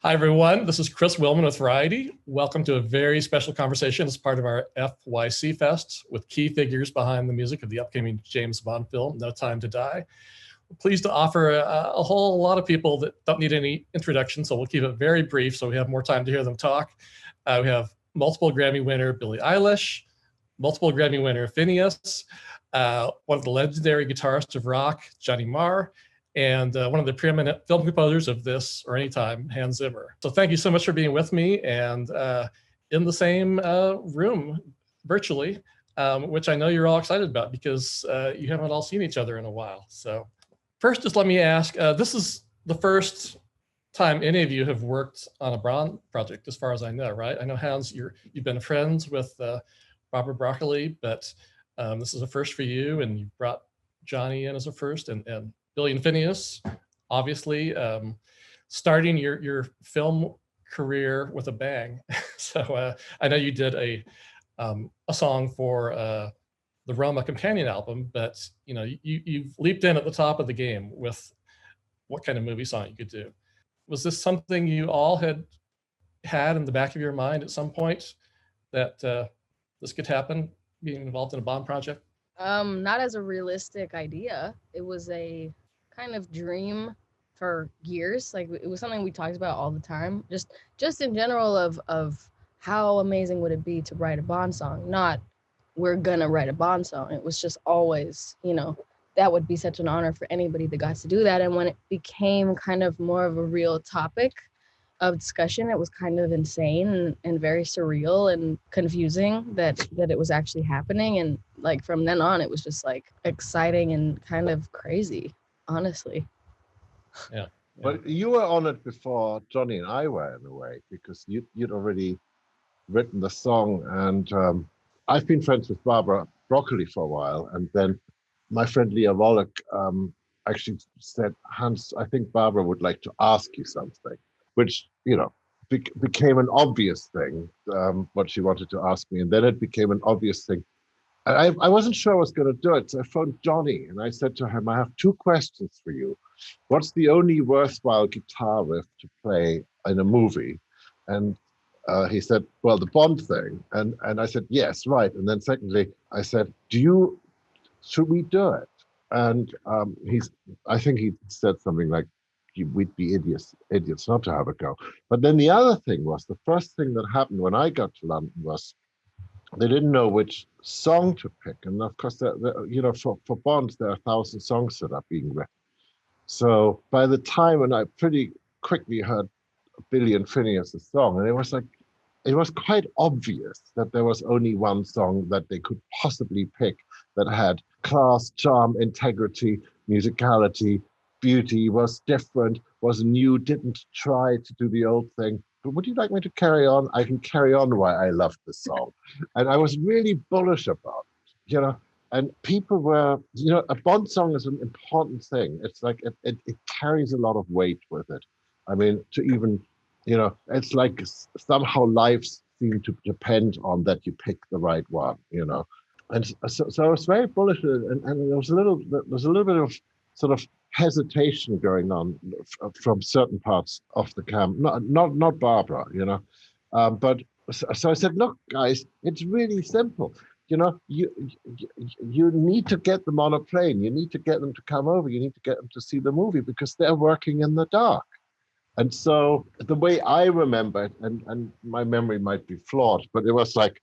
Hi, everyone. This is Chris Willman with Variety. Welcome to a very special conversation as part of our FYC Fest with key figures behind the music of the upcoming James Bond film, No Time to Die. We're pleased to offer a whole lot of people that don't need any introduction, so we'll keep it very brief so we have more time to hear them talk. We have multiple Grammy winner Billie Eilish, multiple Grammy winner Finneas, one of the legendary guitarists of rock, Johnny Marr, and one of the preeminent film composers of this or any time, Hans Zimmer. So thank you so much for being with me and in the same room virtually, which I know you're all excited about because you haven't all seen each other in a while. So first, just let me ask, this is the first time any of you have worked on a Bond project, as far as I know, right? I know, Hans, you've been friends with Barbara Broccoli, but this is a first for you, and you brought Johnny in as a first, and Billie and Finneas, obviously, starting your film career with a bang. So I know you did a song for the Roma companion album, but you've leaped in at the top of the game with what kind of movie song you could do. Was this something you all had in the back of your mind at some point that this could happen, being involved in a Bond project? Not as a realistic idea. It was a kind of dream for years. Like it was something we talked about all the time. Just in general of how amazing would it be to write a Bond song? Not we're gonna write a Bond song. It was just always, that would be such an honor for anybody that got to do that. And when it became kind of more of a real topic of discussion, it was kind of insane and very surreal and confusing that it was actually happening. And like from then on, it was just like exciting and kind of crazy, honestly. Yeah. But you were on it before Johnny and I were, in a way, because you'd already written the song. And I've been friends with Barbara Broccoli for a while. And then my friend Leah Wallach actually said, Hans, I think Barbara would like to ask you something, which, became an obvious thing, what she wanted to ask me. And then it became an obvious thing. I wasn't sure I was going to do it. So I phoned Johnny and I said to him, I have two questions for you. What's the only worthwhile guitar riff to play in a movie? And he said, well, the Bond thing. And I said, yes, right. And then secondly, I said, should we do it? And I think he said something like, we'd be idiots not to have a go. But then the other thing was, the first thing that happened when I got to London was they didn't know which song to pick. And of course, for Bonds, there are 1,000 songs that are being written. So by the time when I pretty quickly heard Billie and Finneas' song, and it was quite obvious that there was only one song that they could possibly pick that had class, charm, integrity, musicality, beauty, was different, was new, didn't try to do the old thing. But would you like me to carry on? I can carry on why I loved the song. And I was really bullish about it, and people were, a Bond song is an important thing. It's like, it carries a lot of weight with it. I mean, to even, it's like somehow lives seem to depend on that you pick the right one, And so I was very bullish, and there was a little bit of sort of hesitation going on from certain parts of the camp. Not Barbara, but so I said, look, guys, it's really simple. You need to get them on a plane. You need to get them to come over. You need to get them to see the movie because they're working in the dark. And so the way I remember it, and my memory might be flawed, but it was like,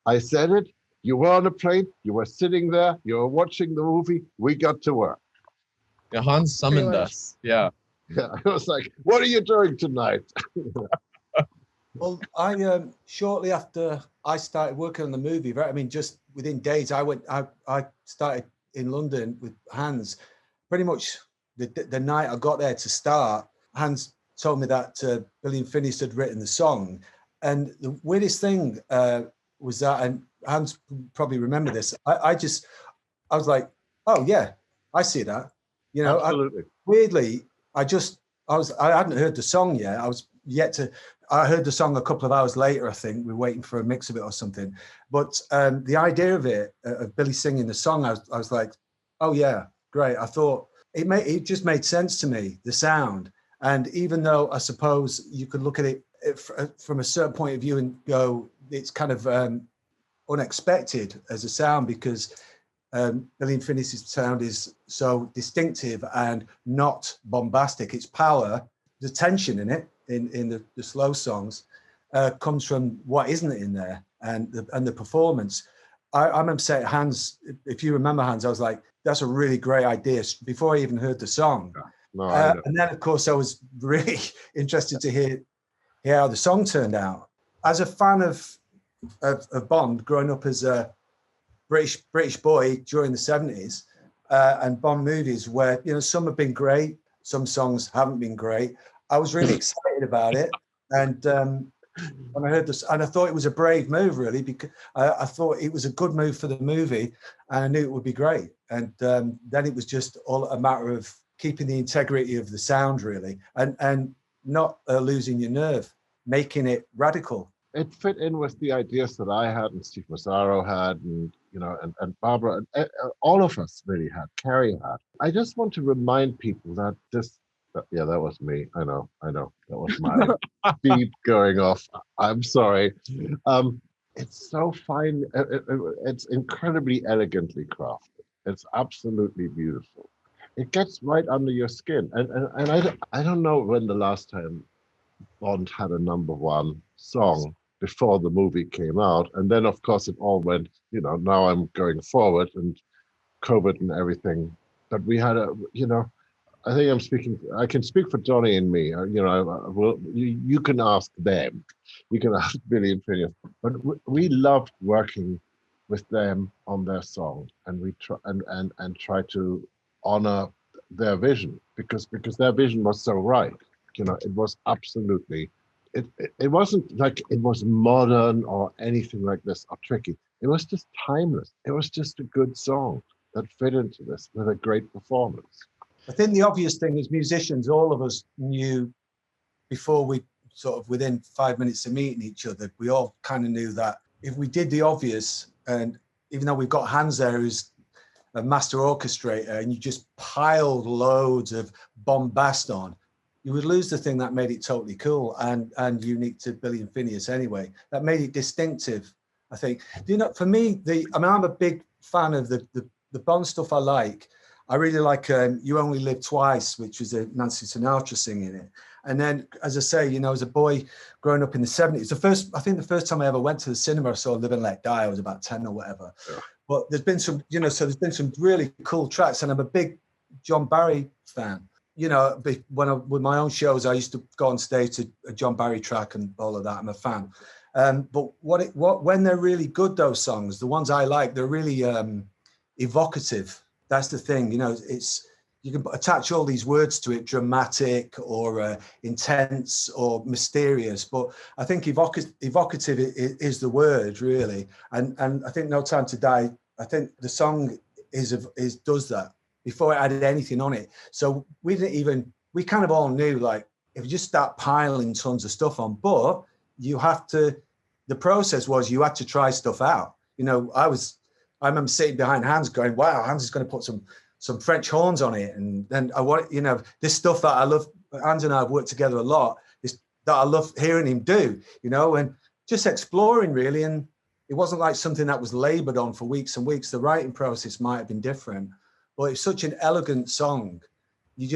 I said it, you were on a plane, you were sitting there, you were watching the movie, we got to work. Yeah, Hans summoned us. Yeah. Yeah, I was like, what are you doing tonight? Well, I shortly after I started working on the movie, right? I mean, just within days, I started in London with Hans. Pretty much the night I got there to start, Hans told me that Billie and Finneas had written the song. And the weirdest thing was that, and Hans probably remember this, I was like, oh yeah, I see that. Absolutely. Weirdly, I hadn't heard the song yet. I heard the song a couple of hours later, I think. We were waiting for a mix of it or something. But the idea of it, of Billie singing the song, I was like, oh yeah, great. I thought it just made sense to me, the sound. And even though I suppose you could look at it from a certain point of view and go, it's kind of unexpected as a sound, because Billie and Finneas' sound is so distinctive and not bombastic. Its power, the tension in it, in the slow songs, comes from what isn't in there, and the performance. I remember saying, Hans, if you remember, Hans, I was like, that's a really great idea, before I even heard the song. No, And then, of course, I was really interested to hear how the song turned out. As a fan of Bond, growing up as a British boy during the 70s, and Bond movies, where, you know, some have been great, some songs haven't been great, I was really excited about it. And when I heard this, and I thought it was a brave move, really, because I thought it was a good move for the movie, and I knew it would be great. And then it was just all a matter of keeping the integrity of the sound, really, and not losing your nerve, making it radical. It fit in with the ideas that I had, and Steve Mazzaro had, and you know, and Barbara, and all of us really had. Carrie had. I just want to remind people that this. Yeah, that was me. I know. That was my beep going off. I'm sorry. It's so fine. It's incredibly elegantly crafted. It's absolutely beautiful. It gets right under your skin. And I don't know when the last time Bond had a #1 song before the movie came out. And then, of course, it all went, you know, now I'm going forward and COVID and everything. But we had I think I can speak for Johnny and me. You know, you can ask them. You can ask Billie and Finneas. But we loved working with them on their song, and we try to honor their vision, because their vision was so right. You know, it was absolutely. It wasn't like it was modern or anything like this or tricky. It was just timeless. It was just a good song that fit into this with a great performance. I think the obvious thing as musicians, all of us knew before we sort of within 5 minutes of meeting each other, we all kind of knew that if we did the obvious, and even though we've got Hans there who's a master orchestrator, and you just piled loads of bombast on, you would lose the thing that made it totally cool and unique to Billie and Finneas anyway. That made it distinctive, I think. Do you know, for me, I'm a big fan of the Bond stuff I like. I really like You Only Live Twice, which was a Nancy Sinatra singing it. And then, as I say, you know, as a boy growing up in the 70s, I think the first time I ever went to the cinema, I saw Live and Let Die. I was about 10 or whatever. Yeah. But there's been some, you know, so there's been some really cool tracks, and I'm a big John Barry fan. You know, with my own shows, I used to go on stage to a John Barry track and all of that. I'm a fan. But when they're really good, those songs, the ones I like, they're really evocative. That's the thing, you know, you can attach all these words to it, dramatic or intense or mysterious, but I think evocative is the word, really. And I think No Time to Die, I think the song does that before it added anything on it. So we kind of all knew, like, if you just start piling tons of stuff on, but the process was you had to try stuff out. You know, I remember sitting behind Hans going, wow, Hans is going to put some French horns on it. And then I want, you know, this stuff that I love, Hans and I have worked together a lot, that I love hearing him do, you know, and just exploring, really. And it wasn't like something that was labored on for weeks and weeks. The writing process might have been different, but it's such an elegant song. You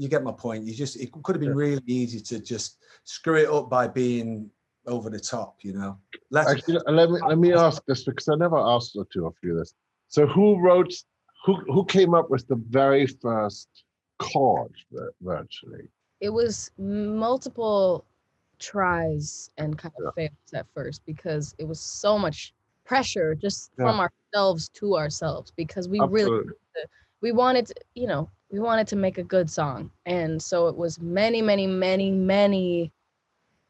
get my point. It could have been really easy to just screw it up by being over the top, you know. Actually, let me ask this, because I never asked the two of you this. So who came up with the very first chord virtually? It was multiple tries and kind of fails at first, because it was so much pressure just from ourselves to ourselves, because we Absolutely. We wanted to, you know, we wanted to make a good song. And so it was many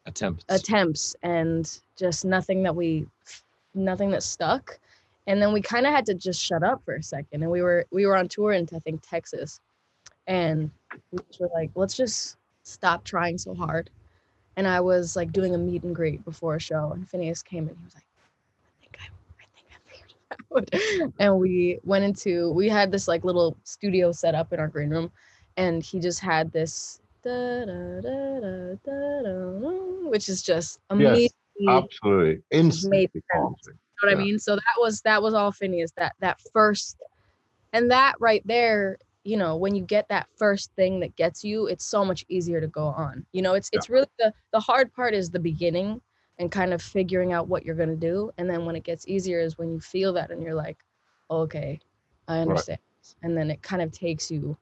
attempts and just nothing that stuck. And then we kind of had to just shut up for a second. And we were on tour in, I think, Texas, and we were like, let's just stop trying so hard. And I was like doing a meet and greet before a show, and Finneas came and he was like, I think I figured it out. And we had this like little studio set up in our green room, and he just had this da, da, da, da, da, da, which is just Yes, immediately absolutely. made Instantly sense. haunting. You know what I mean? So that was all Finneas. That first, and that right there, you know, when you get that first thing that gets you, it's so much easier to go on. You know, it's really the hard part is the beginning and kind of figuring out what you're gonna do, and then when it gets easier is when you feel that and you're like, okay, I understand, and then it kind of takes you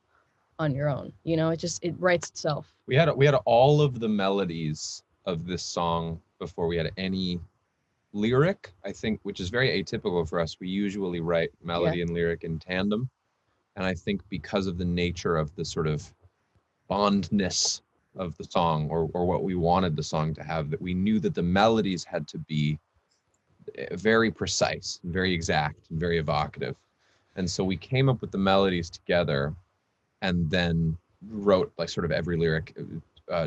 on your own. You know, it writes itself. We had all of the melodies of this song before we had any lyric, I think, which is very atypical for us. We usually write melody and lyric in tandem. And I think because of the nature of the sort of bondness of the song, or what we wanted the song to have, that we knew that the melodies had to be very precise, very exact, and very evocative. And so we came up with the melodies together and then wrote like sort of every lyric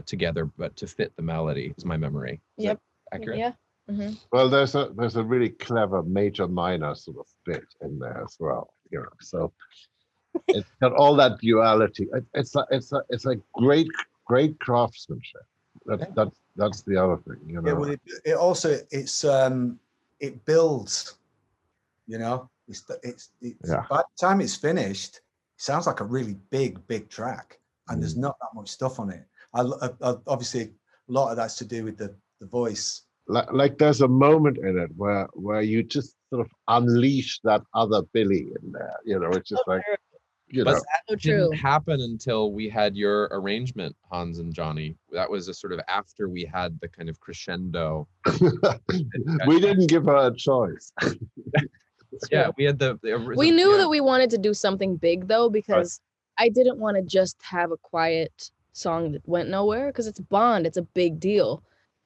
together, but to fit the melody is my memory. Is that accurate? Yeah. Mm-hmm. Well, there's a really clever major minor sort of bit in there as well, you know. So it's got all that duality. It's a great craftsmanship. That's the other thing, you know. Yeah, well, it also it builds. You know, it's by the time it's finished, it sounds like a really big track, and there's not that much stuff on it. I obviously a lot of that's to do with the voice. Like there's a moment in it where you just sort of unleash that other Billy in there, you know. It's just like, you know. But that didn't happen until we had your arrangement, Hans and Johnny. That was a sort of after we had the kind of crescendo. We didn't give her a choice. Yeah, we had we knew that we wanted to do something big though, because I didn't want to just have a quiet song that went nowhere, because it's Bond, it's a big deal.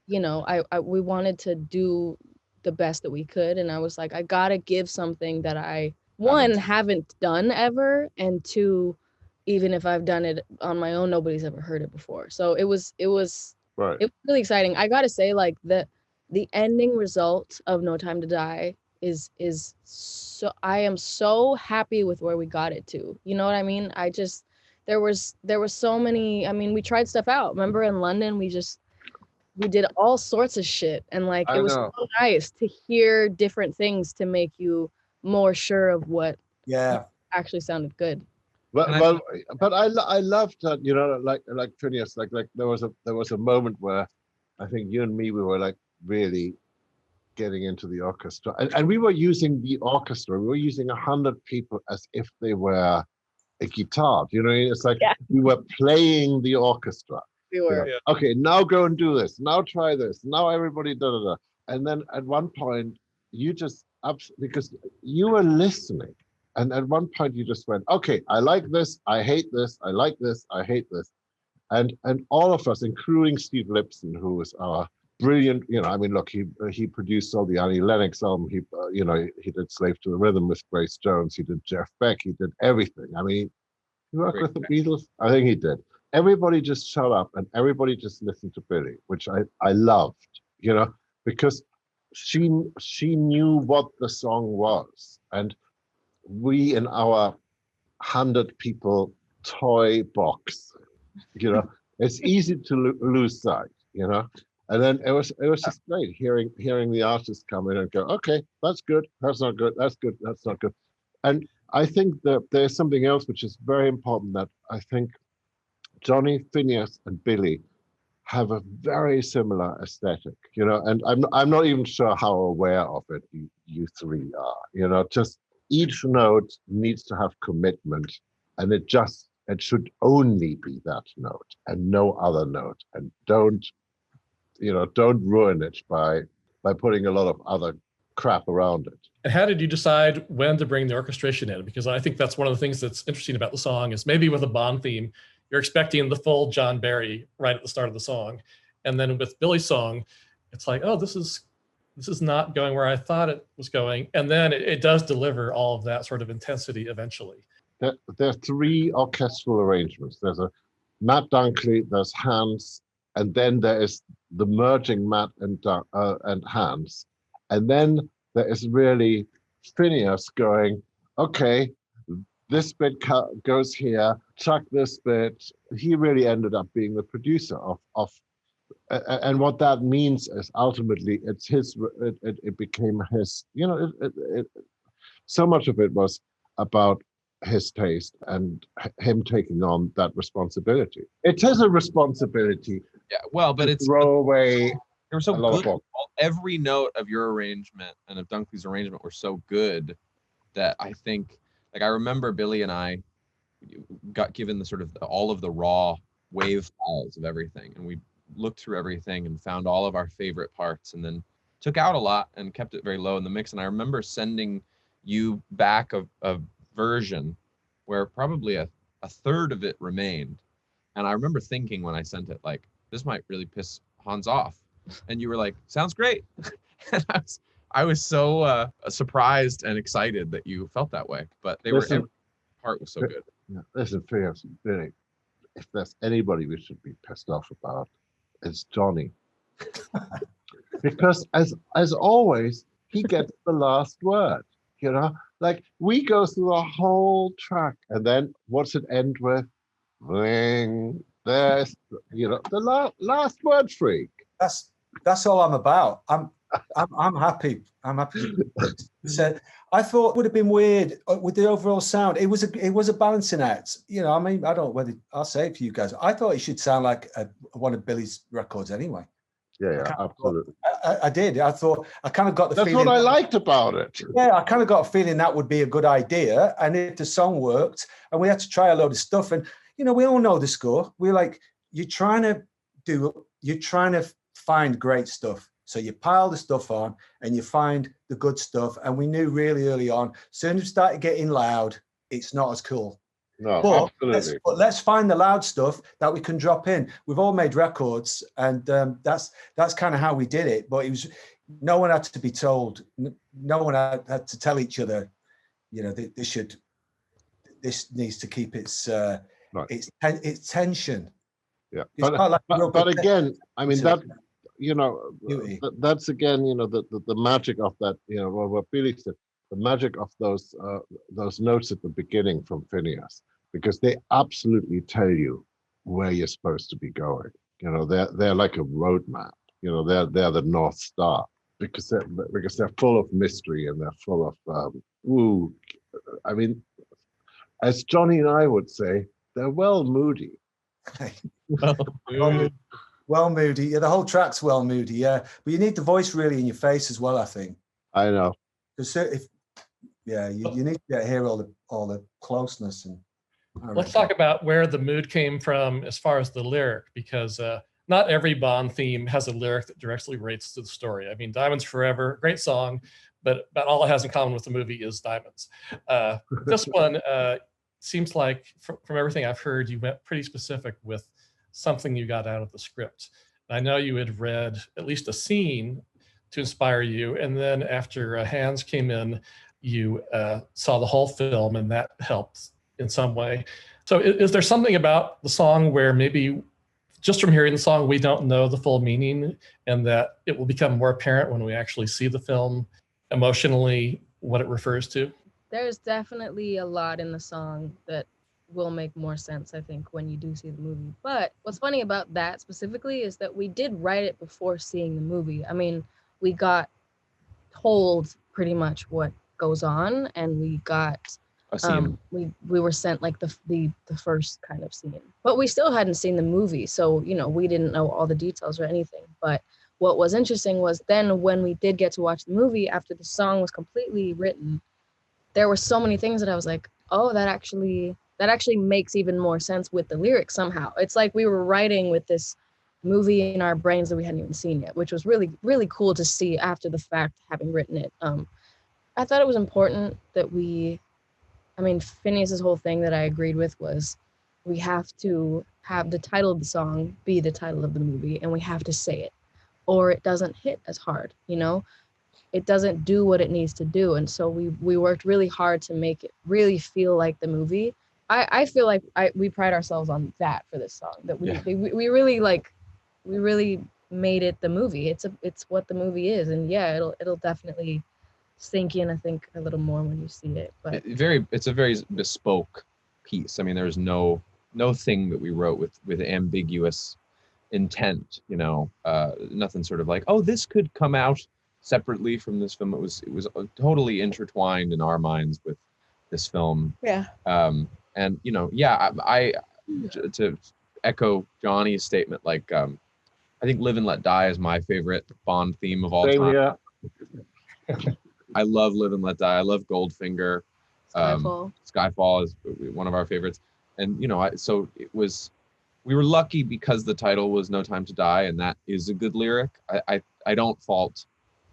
You know, we wanted to do the best that we could, and I was like, I gotta give something that I haven't done ever, and two, even if I've done it on my own, nobody's ever heard it before. So it was really exciting. I gotta say, like the ending result of No Time to Die is so, I am so happy with where we got it to. You know what I mean? There was so many. I mean, we tried stuff out. Remember in London, we did all sorts of shit, and like it was so nice to hear different things to make you more sure of what actually sounded good. But I loved that, you know, like Finneas, like there was a moment where I think you and me, we were like really getting into the orchestra, and we were using the orchestra. We were using 100 people as if they were a guitar. You know, it's like we were playing the orchestra. We were. Yeah. Okay, now go and do this. Now try this. Now everybody da da da. And then at one point, you just because you were listening, and at one point you just went, okay, I like this, I hate this, I like this, I hate this, and all of us, including Steve Lipson, who was our brilliant, you know, I mean, look, he produced all the Annie Lennox album. He you know, he did Slave to the Rhythm with Grace Jones. He did Jeff Beck. He did everything. I mean, he worked with the Beatles. I think he did. Everybody just shut up and everybody just listened to Billie, which I loved, you know, because she knew what the song was, and we in our 100 people toy box, you know, it's easy to lose sight, you know. And then it was just great hearing the artists come in and go, okay, that's good, that's not good, that's good, that's not good. And I think that there's something else which is very important, that I think Johnny, Finneas, and Billie have a very similar aesthetic, you know, and I'm not even sure how aware of it you three are, you know. Just each note needs to have commitment, and it should only be that note and no other note, and don't ruin it by putting a lot of other crap around it. And how did you decide when to bring the orchestration in? Because I think that's one of the things that's interesting about the song is maybe with a Bond theme, you're expecting the full John Barry right at the start of the song. And then with Billie's song, it's like, oh, this is not going where I thought it was going. And then it does deliver all of that sort of intensity eventually. There are three orchestral arrangements. There's a Matt Dunkley, there's Hans, and then there is the merging Matt and Hans. And then there is really Finneas going, okay, this bit goes here, Chuck this bit. He really ended up being the producer of and what that means is ultimately it's his. It became his. You know, so much of it was about his taste and him taking on that responsibility. It is a responsibility. Yeah, well, but it's throw away. They were so a lot of good. books. Every note of your arrangement and of Dunkley's arrangement were so good that I think, like, I remember Billie and I got given the sort of all of the raw wave files of everything, and we looked through everything and found all of our favorite parts, and then took out a lot and kept it very low in the mix. And I remember sending you back a version where probably a third of it remained, and I remember thinking when I sent it, like, this might really piss Hans off, and you were like, sounds great. And I was so surprised and excited that you felt that way. But every part was so good. Yeah, listen, Finneas, really, if there's anybody we should be pissed off about, it's Johnny. Because as always, he gets the last word. You know, like we go through the whole track, and then what's it end with? Ring. There's, you know, the last word freak. That's all I'm about. I'm happy. I'm happy. So I thought it would have been weird with the overall sound. It was a balancing act. You know, I mean, I don't know whether I'll say it for you guys. I thought it should sound like one of Billie's records anyway. Yeah, absolutely. I did. I thought I kind of got the feeling. That's what I liked about it. Yeah, I kind of got a feeling that would be a good idea. And if the song worked, and we had to try a load of stuff, and you know, we all know the score. We're like, you're trying to find great stuff. So you pile the stuff on and you find the good stuff. And we knew really early on, as soon as it started getting loud, it's not as cool. No, absolutely. Let's find the loud stuff that we can drop in. We've all made records, and that's kind of how we did it. But it was, no one had to be told. No one had to tell each other, you know, this needs to keep its tension. Yeah, but again, I mean that, you know, that's again, you know, the magic of that, you know, what Billie said, the magic of those notes at the beginning from Finneas, because they absolutely tell you where you're supposed to be going. You know, they're like a roadmap. You know, they're the North Star, because they're full of mystery and they're full of I mean, as Johnny and I would say, they're well moody. Well moody. Yeah, the whole track's well moody. Yeah, but you need the voice really in your face as well, I think. I know. Because you need to hear all the closeness. And let's talk about where the mood came from as far as the lyric, because not every Bond theme has a lyric that directly relates to the story. I mean, Diamonds Forever, great song, but all it has in common with the movie is diamonds. This one seems like, from everything I've heard, you went pretty specific with something you got out of the script. I know you had read at least a scene to inspire you, and then after Hans came in, you saw the whole film, and that helped in some way. So is there something about the song where maybe just from hearing the song, we don't know the full meaning, and that it will become more apparent when we actually see the film emotionally, what it refers to? There's definitely a lot in the song that will make more sense, I think, when you do see the movie. But what's funny about that specifically is that we did write it before seeing the movie. I mean, we got told pretty much what goes on, and we got we were sent like the first kind of scene, but we still hadn't seen the movie, so you know, we didn't know all the details or anything. But what was interesting was then when we did get to watch the movie after the song was completely written, there were so many things that I was like, oh, that actually makes even more sense with the lyrics somehow. It's like we were writing with this movie in our brains that we hadn't even seen yet, which was really, really cool to see after the fact, having written it. I thought it was important that Finneas's whole thing that I agreed with was we have to have the title of the song be the title of the movie, and we have to say it, or it doesn't hit as hard, you know? It doesn't do what it needs to do. And so we worked really hard to make it really feel like the movie. I feel like we pride ourselves on that for this song, that we really made it the movie. It's what the movie is. And yeah, it'll definitely sink in, I think, a little more when you see it. But it's a very bespoke piece. I mean, there's no thing that we wrote with ambiguous intent, nothing sort of like, oh, this could come out separately from this film. It was totally intertwined in our minds with this film. Yeah. And I to echo Johnny's statement, like I think Live and Let Die is my favorite Bond theme of all Same time. here. I love Live and Let Die. I love Goldfinger. Skyfall is one of our favorites. And we were lucky because the title was No Time to Die, and that is a good lyric. I don't fault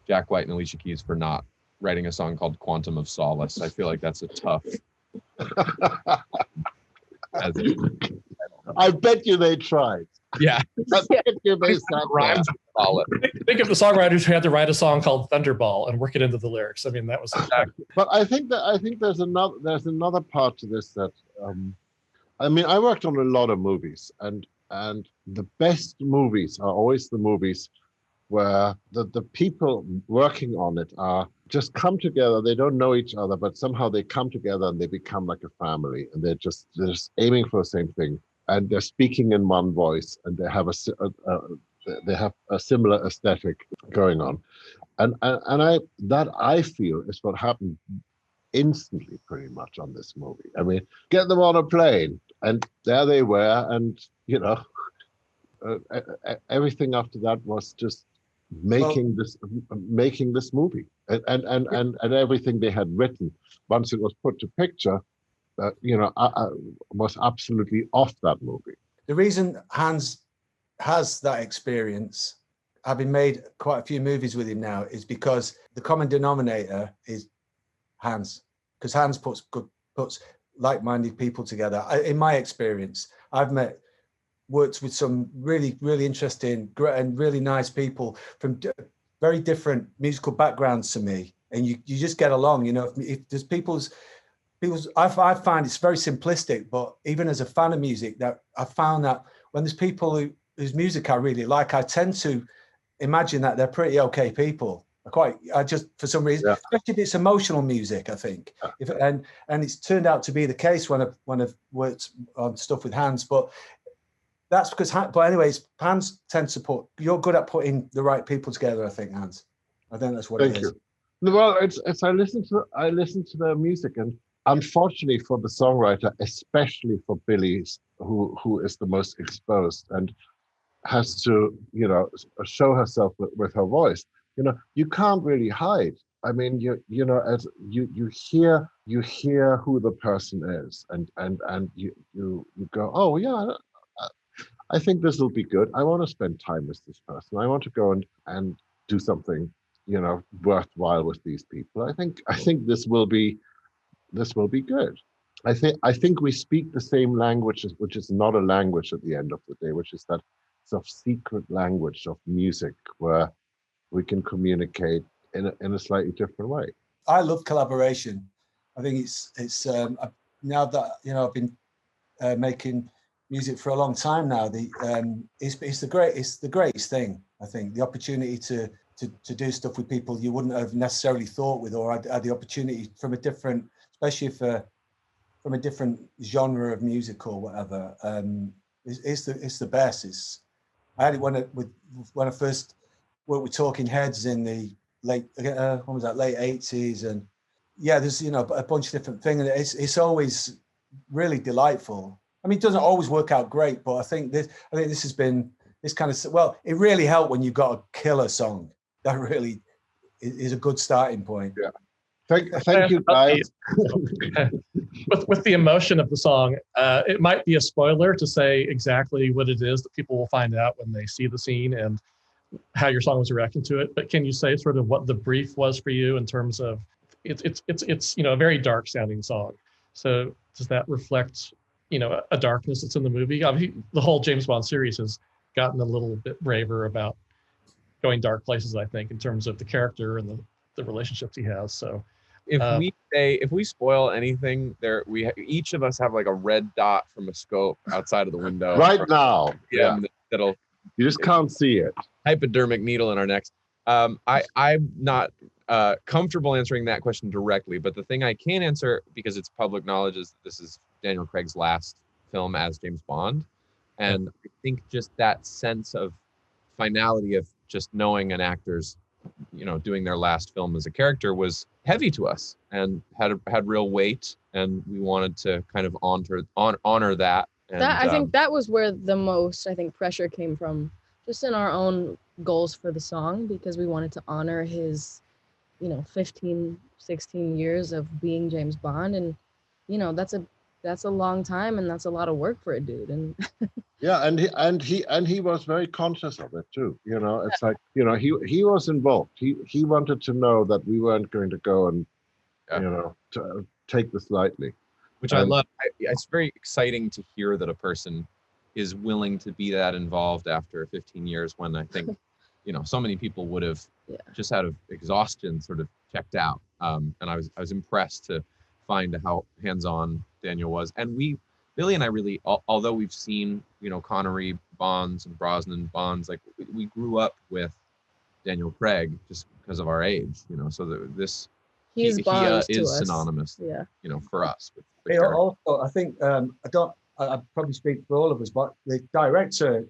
Jack White and Alicia Keys for not writing a song called Quantum of Solace. I feel like that's a tough. I bet you they tried. Yeah. I bet you they rhymes solid. Think of the songwriters who had to write a song called Thunderball and work it into the lyrics. I mean, that was exactly. But I think there's another part to this that I mean, I worked on a lot of movies, and the best movies are always the movies where the people working on it are just come together. They don't know each other, but somehow they come together and they become like a family, and they're just aiming for the same thing, and they're speaking in one voice, and they have a similar aesthetic going on, and I feel is what happened instantly pretty much on this movie. I mean, get them on a plane and there they were, and everything after that was just making this movie, and everything they had written once it was put to picture was absolutely off that movie. The reason Hans has that experience, having made quite a few movies with him now, is because the common denominator is Hans, because Hans puts like-minded people together. In my experience, I've worked with some really, really interesting and really nice people from very different musical backgrounds to me, and you just get along. If there's people's, I find it's very simplistic, but even as a fan of music, that I found that when there's people whose music I really like, I tend to imagine that they're pretty okay people. I just, for some reason, especially if it's emotional music, I think. And it's turned out to be the case when I've worked on stuff with Hans, but that's because, but anyways, Hans tends to you're good at putting the right people together, I think, Hans. I think that's what it is. Thank you. Well, it's I listen to their music, and unfortunately for the songwriter, especially for Billie, who is the most exposed and has to, show herself with her voice. You can't really hide. I mean, as you hear who the person is, and you go, oh yeah, I think this will be good. I want to spend time with this person. I want to go and do something, worthwhile with these people. I think this will be good. I think we speak the same language, which is not a language at the end of the day, which is that sort of secret language of music where we can communicate in a slightly different way. I love collaboration. I think it's now that I've been making music for a long time now. It's the greatest thing. I think the opportunity to do stuff with people you wouldn't have necessarily thought with, or had the opportunity from a different, especially from a different genre of music or whatever. It's the best. I had it when I first worked with Talking Heads in the late 80s, and there's a bunch of different things, and it's always really delightful. I mean, it doesn't always work out great, but I think this has been this kind of, well, it really helped when you've got a killer song. That really is a good starting point. Yeah. Thank you, guys. With the emotion of the song, it might be a spoiler to say exactly what it is that people will find out when they see the scene and how your song was reacting to it. But can you say sort of what the brief was for you in terms of it's a very dark sounding song. So does that reflect a darkness that's in the movie? Obviously, the whole James Bond series has gotten a little bit braver about going dark places, I think, in terms of the character and the relationships he has. So if we spoil anything, each of us have like a red dot from a scope outside of the window right now. Yeah, you just can't see it. Hypodermic needle in our necks. I'm not comfortable answering that question directly, but the thing I can answer, because it's public knowledge, is this is Daniel Craig's last film as James Bond. And I think just that sense of finality of just knowing an actor's, doing their last film as a character was heavy to us and had real weight. And we wanted to kind of honor that. And, I think that was where the most, pressure came from, just in our own goals for the song, because we wanted to honor his 15, 16 years of being James Bond. And, that's a long time, and that's a lot of work for a dude. And yeah, and he was very conscious of it too. It's like, he was involved. He wanted to know that we weren't going to go and, to take this lightly. Which I love. It's very exciting to hear that a person is willing to be that involved after 15 years, when I think, so many people would have just out of exhaustion sort of checked out. And I was impressed to find how hands-on Daniel was. And Billie and I really, although we've seen, Connery Bonds and Brosnan Bonds, like we grew up with Daniel Craig just because of our age, so that this he is synonymous, for us. Also, I think I probably speak for all of us, but the director,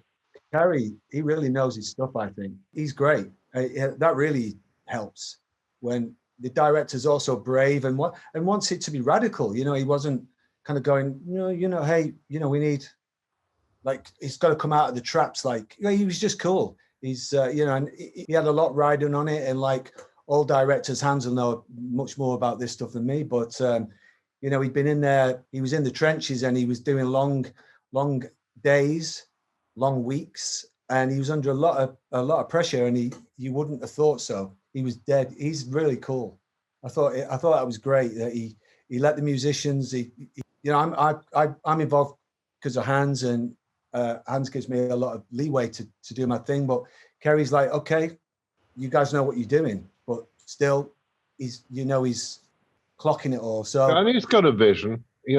Cary, he really knows his stuff. I think he's great. That really helps when the director's also brave and wants it to be radical. He wasn't kind of going, hey, we need, like, it's got to come out of the traps. Like, he was just cool. He's, and he had a lot riding on it. And like all directors, Hans will know much more about this stuff than me. But, he'd been in there, he was in the trenches, and he was doing long days, long weeks, and he was under a lot of pressure, and you wouldn't have thought so. He was dead. He's really cool. I thought that was great that he let the musicians. I'm involved because of Hans, and Hans gives me a lot of leeway to do my thing. But Cary's like, okay, you guys know what you're doing, but still, he's clocking it all. So and he's got a vision. He's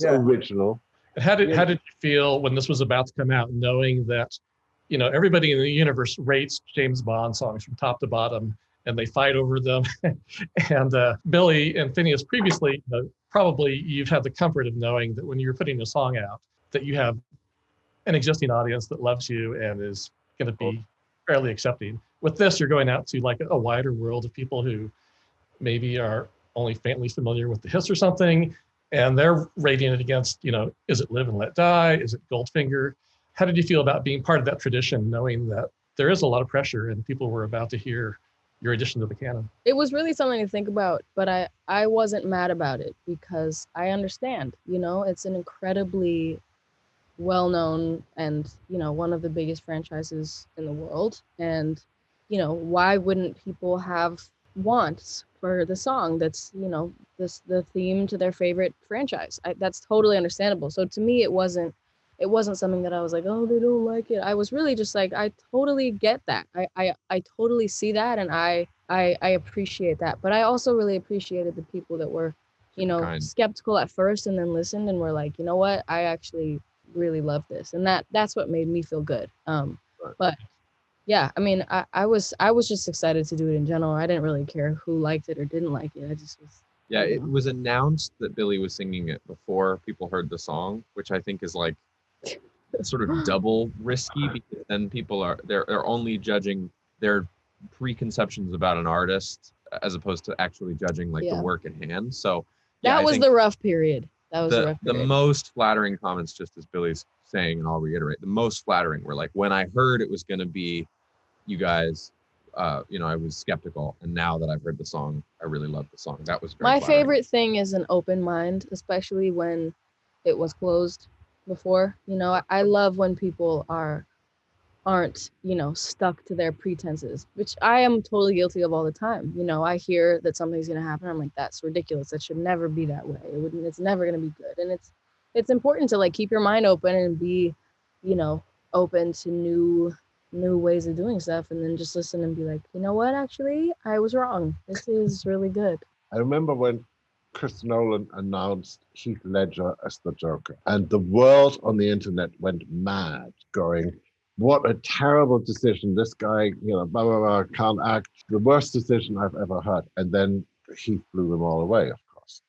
original. How did you feel when this was about to come out, knowing that, everybody in the universe rates James Bond songs from top to bottom, and they fight over them? And Billie and Finneas previously, probably you've had the comfort of knowing that when you're putting a song out, that you have an existing audience that loves you and is going to be fairly accepting. With this, you're going out to like a wider world of people who maybe are only faintly familiar with the hits or something, and they're rating it against, is it Live and Let Die? Is it Goldfinger? How did you feel about being part of that tradition, knowing that there is a lot of pressure and people were about to hear your addition to the canon? It was really something to think about, but I wasn't mad about it, because I understand, it's an incredibly well-known and, one of the biggest franchises in the world. And, why wouldn't people have wants for the song that's, the theme to their favorite franchise? That's totally understandable. So to me, it wasn't something that I was like, oh, they don't like it. I was really just like, I totally get that. I totally see that, and I appreciate that. But I also really appreciated the people that were, skeptical at first and then listened and were like, you know what, I actually really love this. And that's what made me feel good. But yeah, I mean, I was just excited to do it in general. I didn't really care who liked it or didn't like it. I just was. Yeah, it was announced that Billie was singing it before people heard the song, which I think is like sort of double risky, because then people they're only judging their preconceptions about an artist as opposed to actually judging like the work in hand. So that was the rough period. That was the rough period. The most flattering comments, just as Billie's saying, and I'll reiterate, the most flattering were like, when I heard it was going to be you guys, I was skeptical, and now that I've heard the song, I really love the song. That was very my flattering. favorite thing is an open mind, especially when it was closed before. I love when people aren't stuck to their pretenses, which I am totally guilty of all the time. I hear that something's going to happen, I'm like, that's ridiculous, that should never be that way, it's never going to be good. And it's important to like keep your mind open and be open to new ways of doing stuff, and then just listen and be like, you know what, actually I was wrong, this is really good. I remember when Chris Nolan announced Heath Ledger as the Joker, and the world on the internet went mad, going, what a terrible decision. This guy, blah, blah, blah, can't act. The worst decision I've ever heard. And then he blew them all away, of course.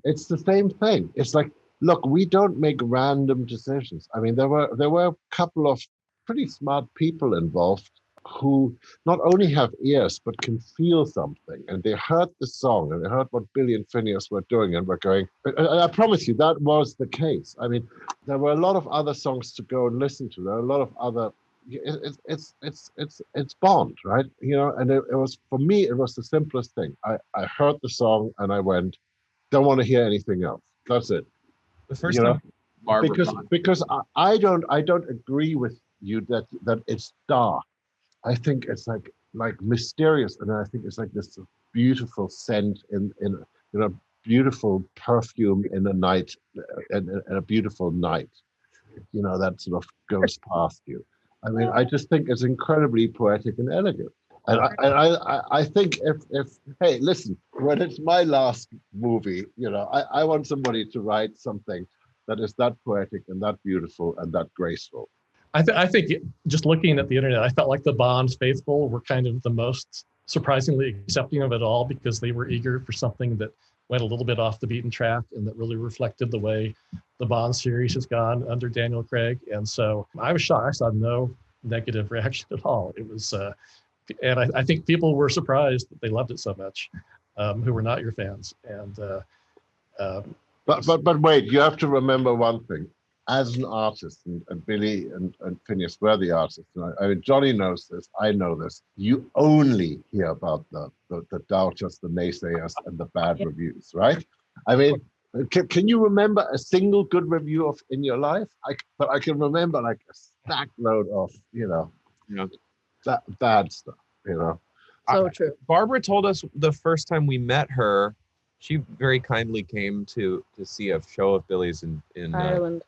It's the same thing. It's like, look, we don't make random decisions. I mean, there were a couple of pretty smart people involved who not only have ears but can feel something, and they heard the song and they heard what Billie and Finneas were doing, and were going. I promise you that was the case. I mean, there were a lot of other songs to go and listen to. There are a lot of other. It's Bond, right? And it was, for me, it was the simplest thing. I heard the song and I went, don't want to hear anything else. That's it. The first time, because I don't agree with you that it's dark. I think it's like mysterious, and I think it's like this beautiful scent in a beautiful perfume in a night, in a beautiful night, that sort of goes past you. I mean, I just think it's incredibly poetic and elegant. And I think if hey, listen, when it's my last movie, I want somebody to write something that is that poetic and that beautiful and that graceful. I think just looking at the internet, I felt like the Bond faithful were kind of the most surprisingly accepting of it all, because they were eager for something that went a little bit off the beaten track and that really reflected the way the Bond series has gone under Daniel Craig. And so I was shocked. I saw no negative reaction at all. It was, and I think people were surprised that they loved it so much, who were not your fans. And but wait, you have to remember one thing. As an artist, and Billie and Finneas were the artists. I mean, Johnny knows this. I know this. You only hear about the doubters, the naysayers, and the bad reviews, right? I mean, can you remember a single good review in your life? But I can remember like a stack load of bad stuff. So true. Barbara told us the first time we met her, she very kindly came to see a show of Billie's in Ireland.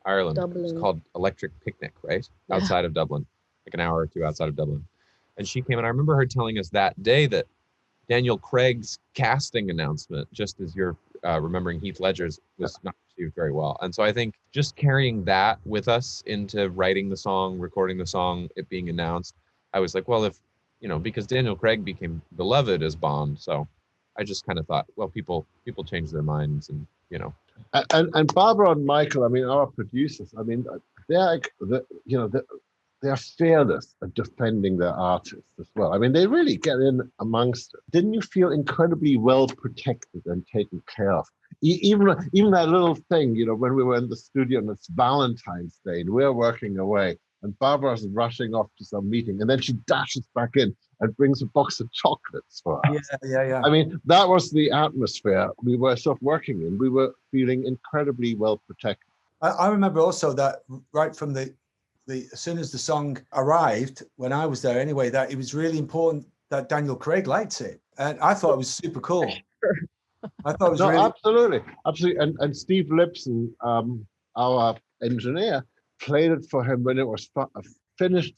Ireland. Dublin. It's called Electric Picnic, right? Yeah. Outside of Dublin, like an hour or two outside of Dublin. And she came, and I remember her telling us that day that Daniel Craig's casting announcement, just as you're remembering Heath Ledger's, was not received very well. And so I think just carrying that with us into writing the song, recording the song, it being announced, I was like, well, if, because Daniel Craig became beloved as Bond. So I just kind of thought, well, people change their minds, and, And Barbara and Michael, I mean, our producers, I mean, they're they're fearless at defending their artists as well. I mean, they really get in amongst it. Didn't you feel incredibly well protected and taken care of? Even that little thing, when we were in the studio and it's Valentine's Day and we're working away and Barbara's rushing off to some meeting, and then she dashes back in and brings a box of chocolates for us. Yeah. I mean, that was the atmosphere we were sort of working in. We were feeling incredibly well protected. I remember also that right from the as soon as the song arrived, when I was there anyway, that it was really important that Daniel Craig liked it. And I thought it was super cool. I thought it was absolutely. And Steve Lipson, our engineer, played it for him when it was finished.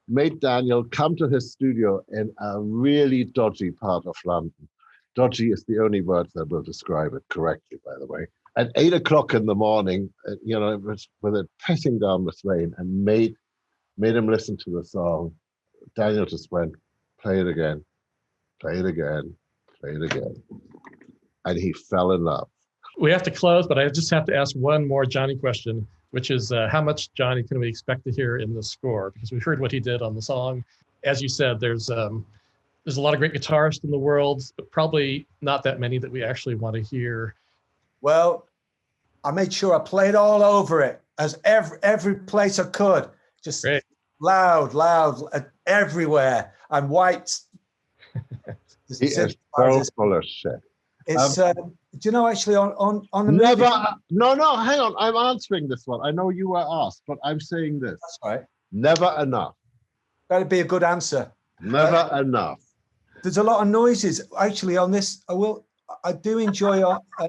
Made Daniel come to his studio in a really dodgy part of London. Dodgy is the only word that will describe it correctly, by the way. At 8 o'clock in the morning, it was with it pissing down the rain, and made him listen to the song. Daniel just went, play it again, and he fell in love. We have to close, but I just have to ask one more Johnny question, which is how much Johnny can we expect to hear in the score? Because we've heard what he did on the song. As you said, there's a lot of great guitarists in the world, but probably not that many that we actually want to hear. Well, I made sure I played all over it, as every place I could, just Great. loud, everywhere. I'm white. He is so full of shit. It's do you know, actually on the never movie, no, hang on, I'm answering this one. I know you were asked, but I'm saying this. that's right. Never enough. That'd be a good answer. Never enough. There's a lot of noises actually on this. I do enjoy,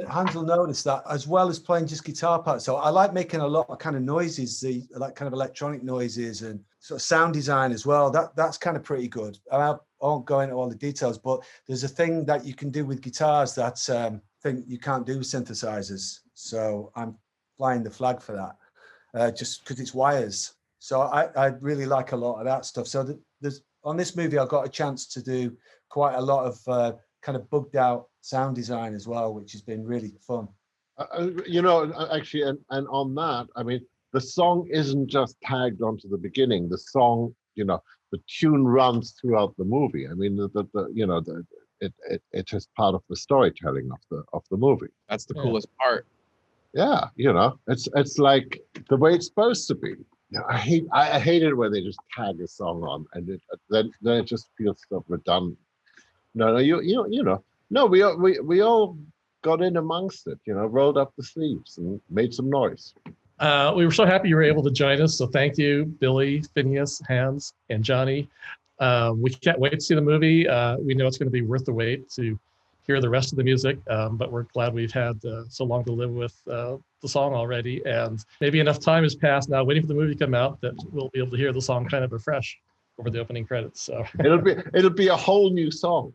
Hans will notice that, as well as playing just guitar parts. So I like making a lot of kind of noises, like kind of electronic noises and sort of sound design as well. That's kind of pretty good. I won't go into all the details, but there's a thing that you can do with guitars that thing you can't do with synthesizers. So I'm flying the flag for that. just because it's wires. So I really like a lot of that stuff. So there's on this movie, I got a chance to do quite a lot of kind of bugged out sound design as well, which has been really fun. Actually, and on that, I mean, the song isn't just tagged onto the beginning. The song, the tune runs throughout the movie. I mean, it is part of the storytelling of the movie. That's the coolest part. Yeah, it's like the way it's supposed to be. I hate it when they just tag a song on, and then it just feels so redundant. No, we all got in amongst it, rolled up the sleeves and made some noise. We were so happy you were able to join us. So thank you, Billie, Finneas, Hans, and Johnny. We can't wait to see the movie. We know it's going to be worth the wait to hear the rest of the music, but we're glad we've had so long to live with the song already. And maybe enough time has passed now waiting for the movie to come out that we'll be able to hear the song kind of afresh over the opening credits. So it'll be a whole new song.